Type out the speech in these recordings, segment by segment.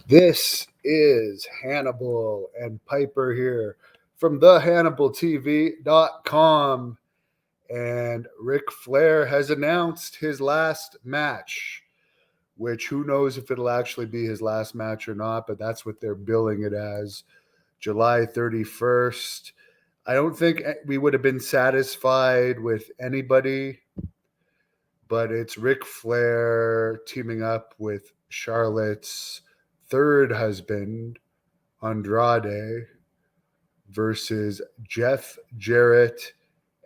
This is Hannibal and Piper here from thehannibaltv.com. And Ric Flair has announced his last match, which who knows if it'll actually be his last match or not, but that's what they're billing it as, July 31st. I don't think we would have been satisfied with anybody, but it's Ric Flair teaming up with Charlotte's third husband, Andrade, versus Jeff Jarrett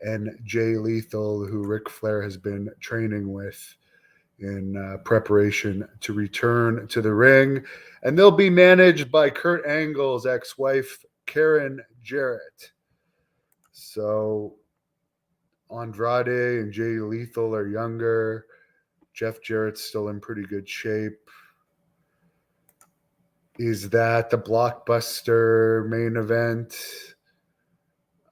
and Jay Lethal, who Ric Flair has been training with in preparation to return to the ring. And they'll be managed by Kurt Angle's ex-wife, Karen Jarrett. So Andrade and Jay Lethal are younger. Jeff Jarrett's still in pretty good shape. Is that the blockbuster main event?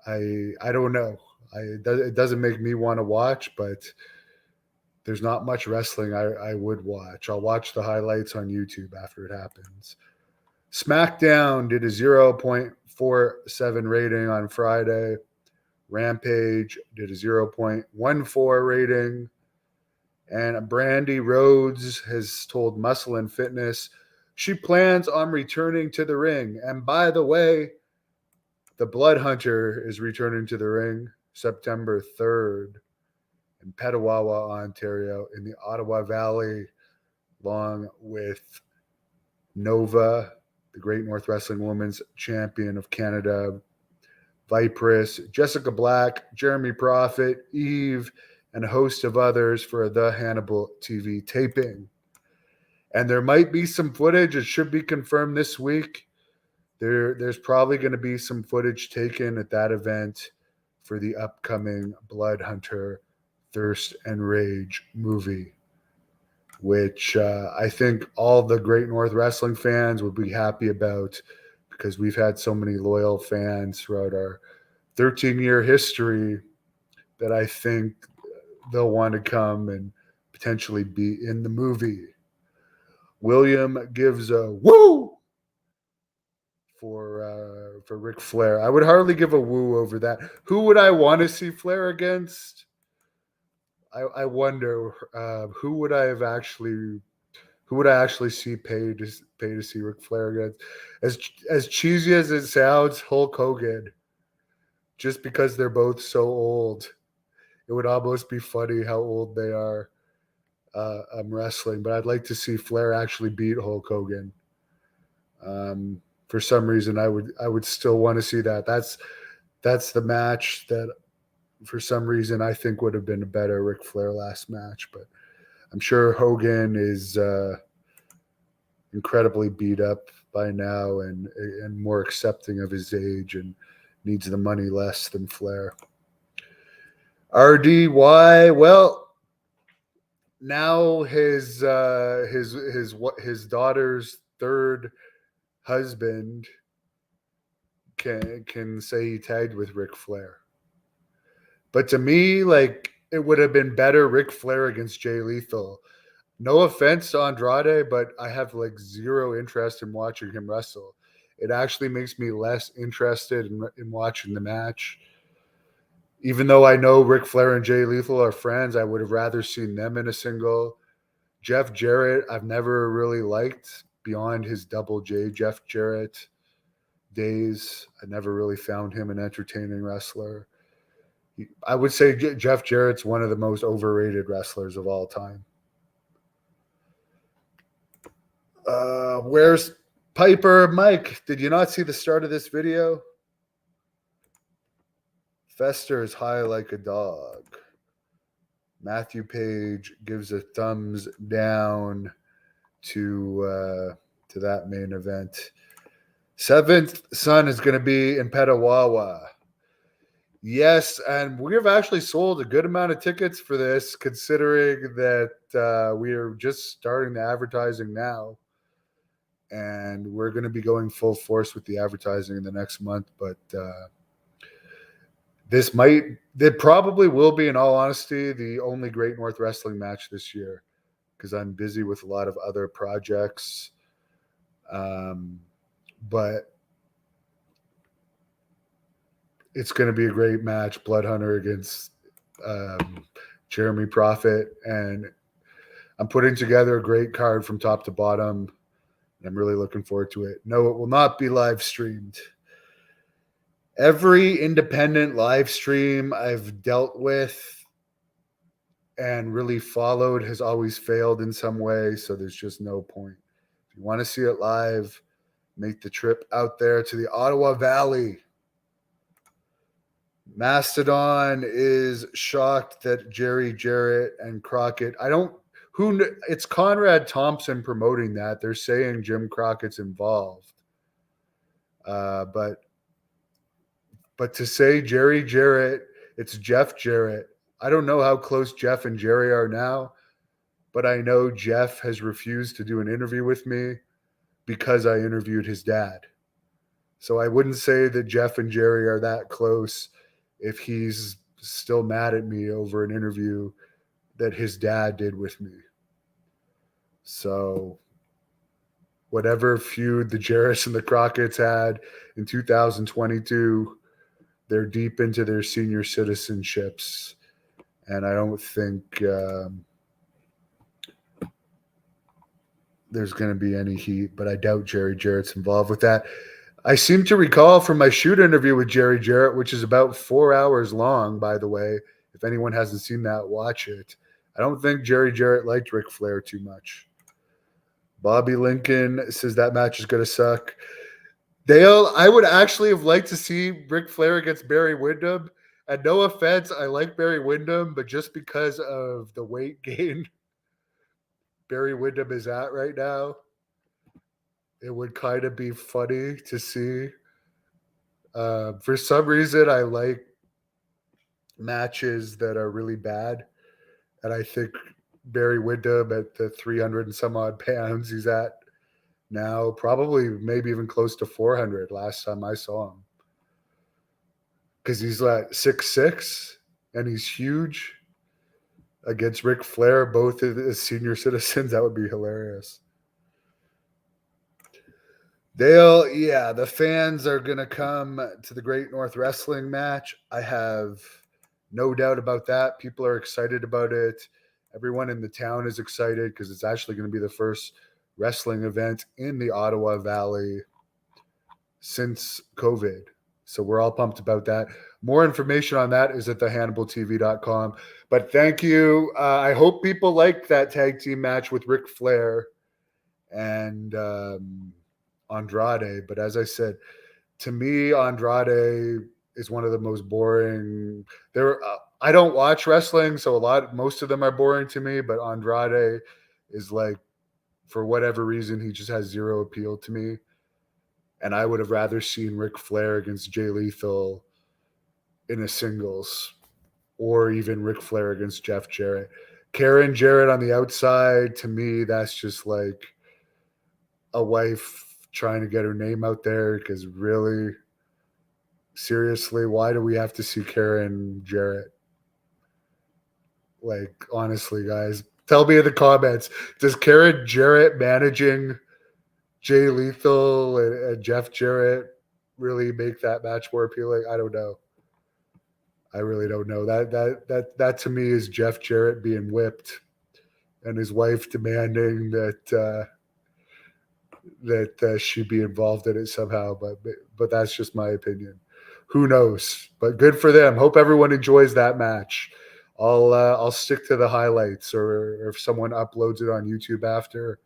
I don't know. It doesn't make me want to watch, but there's not much wrestling I would watch. I'll watch the highlights on YouTube after it happens. SmackDown did a 0.47 rating on Friday. Rampage did a 0.14 rating. And Brandy Rhodes has told Muscle and Fitness she plans on returning to the ring. And by the way, the Blood Hunter is returning to the ring September 3rd in Petawawa, Ontario, in the Ottawa Valley, along with Nova, the Great North Wrestling Women's Champion of Canada, Vipress, Jessica Black, Jeremy Prophet, Eve, and a host of others for the Hannibal TV taping. And there might be some footage. It should be confirmed this week. There's probably going to be some footage taken at that event for the upcoming Blood Hunter Thirst and Rage movie, which I think all the Great North Wrestling fans would be happy about, because we've had so many loyal fans throughout our 13-year history that I think they'll want to come and potentially be in the movie. William gives a woo for Ric Flair. I would hardly give a woo over that. Who would I want to see Flair against? I wonder who would I actually see pay to see Ric Flair against? As cheesy as it sounds, Hulk Hogan. Just because they're both so old, it would almost be funny how old they are. Wrestling, but I'd like to see Flair actually beat Hulk Hogan. For some reason, I would still want to see that. That's the match that, for some reason, I think would have been a better Ric Flair last match. But I'm sure Hogan is incredibly beat up by now and more accepting of his age and needs the money less than Flair. RDY, well, now his daughter's third husband can say he tagged with Ric Flair. But to me, like, it would have been better Ric Flair against Jay Lethal. No offense to Andrade, but I have like zero interest in watching him wrestle. It actually makes me less interested in watching the match. Even though I know Ric Flair and Jay Lethal are friends, I would have rather seen them in a single. Jeff Jarrett, I've never really liked beyond his Double J Jeff Jarrett days. I never really found him an entertaining wrestler. I would say Jeff Jarrett's one of the most overrated wrestlers of all time. Where's Piper? Mike, did you not see the start of this video? Fester is high like a dog. Matthew Page gives a thumbs down to that main event. Seventh Son is going to be in Petawawa. Yes, and we've actually sold a good amount of tickets for this, considering that we are just starting the advertising now. And we're going to be going full force with the advertising in the next month, but there probably will be, in all honesty, the only Great North Wrestling match this year, because I'm busy with a lot of other projects. But it's going to be a great match. Blood Hunter against Jeremy Prophet. And I'm putting together a great card from top to bottom. I'm really looking forward to it. No, it will not be live streamed. Every independent live stream I've dealt with and really followed has always failed in some way. So there's just no point. If you want to see it live, make the trip out there to the Ottawa Valley. Mastodon is shocked that Jerry Jarrett and Crockett. It's Conrad Thompson promoting that. They're saying Jim Crockett's involved. But to say Jerry Jarrett, it's Jeff Jarrett. I don't know how close Jeff and Jerry are now, but I know Jeff has refused to do an interview with me because I interviewed his dad. So I wouldn't say that Jeff and Jerry are that close if he's still mad at me over an interview that his dad did with me. So whatever feud the Jarretts and the Crockettts had in 2022, they're deep into their senior citizenships. And I don't think there's going to be any heat, but I doubt Jerry Jarrett's involved with that. I seem to recall from my shoot interview with Jerry Jarrett, which is about 4 hours long, by the way. If anyone hasn't seen that, watch it. I don't think Jerry Jarrett liked Ric Flair too much. Bobby Lincoln says that match is going to suck. Dale, I would actually have liked to see Ric Flair against Barry Windham. And no offense, I like Barry Windham, but just because of the weight gain Barry Windham is at right now, it would kind of be funny to see. For some reason, I like matches that are really bad. And I think Barry Windham at the 300 and some odd pounds he's at now, probably maybe even close to 400 last time I saw him. Because he's like 6'6", and he's huge. Against Ric Flair, both as senior citizens, that would be hilarious. Dale, yeah, the fans are going to come to the Great North Wrestling match. I have no doubt about that. People are excited about it. Everyone in the town is excited because it's actually going to be the first wrestling event in the Ottawa Valley since COVID. So we're all pumped about that. More information on that is at thehannibaltv.com. But thank you. I hope people liked that tag team match with Ric Flair and Andrade. But as I said, to me, Andrade is one of the most boring. I don't watch wrestling, so most of them are boring to me. But Andrade is like, for whatever reason, he just has zero appeal to me. And I would have rather seen Ric Flair against Jay Lethal in a singles, or even Ric Flair against Jeff Jarrett. Karen Jarrett on the outside, to me, that's just like a wife trying to get her name out there, because really, seriously, why do we have to see Karen Jarrett? Like, honestly, guys, tell me in the comments, does Karen Jarrett managing Jay Lethal and Jeff Jarrett really make that match more appealing? I don't know. I really don't know. That to me is Jeff Jarrett being whipped and his wife demanding that she be involved in it somehow. But that's just my opinion. Who knows? But good for them. Hope everyone enjoys that match. I'll stick to the highlights, or if someone uploads it on YouTube after,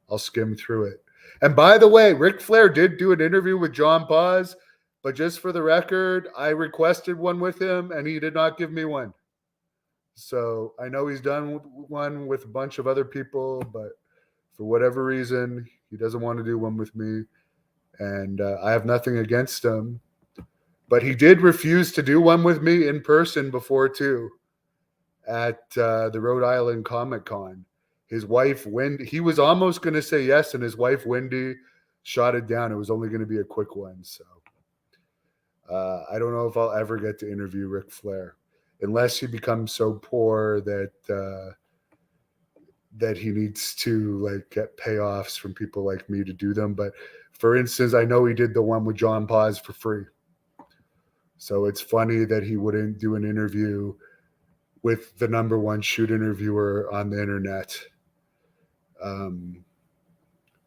I'll skim through it. And by the way, Ric Flair did do an interview with John Paz, but just for the record, I requested one with him, and he did not give me one. So I know he's done one with a bunch of other people, but for whatever reason, he doesn't want to do one with me. And I have nothing against him. But he did refuse to do one with me in person before, too, at the Rhode Island Comic Con. His wife, Wendy, he was almost going to say yes, and his wife, Wendy, shot it down. It was only going to be a quick one. So I don't know if I'll ever get to interview Ric Flair, unless he becomes so poor that that he needs to like get payoffs from people like me to do them. But for instance, I know he did the one with John Paz for free. So it's funny that he wouldn't do an interview with the number one shoot interviewer on the internet, and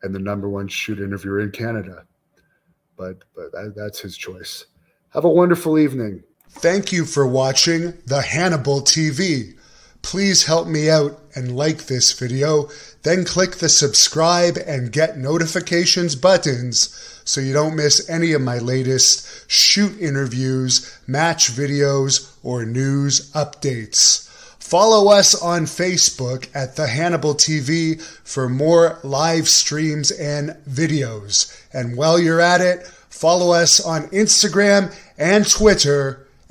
the number one shoot interviewer in Canada. But that's his choice. Have a wonderful evening. Thank you for watching the Hannibal TV. Please help me out and like this video, then click the subscribe and get notifications buttons so you don't miss any of my latest shoot interviews, match videos, or news updates. Follow us on Facebook at The Hannibal TV for more live streams and videos. And while you're at it, follow us on Instagram and Twitter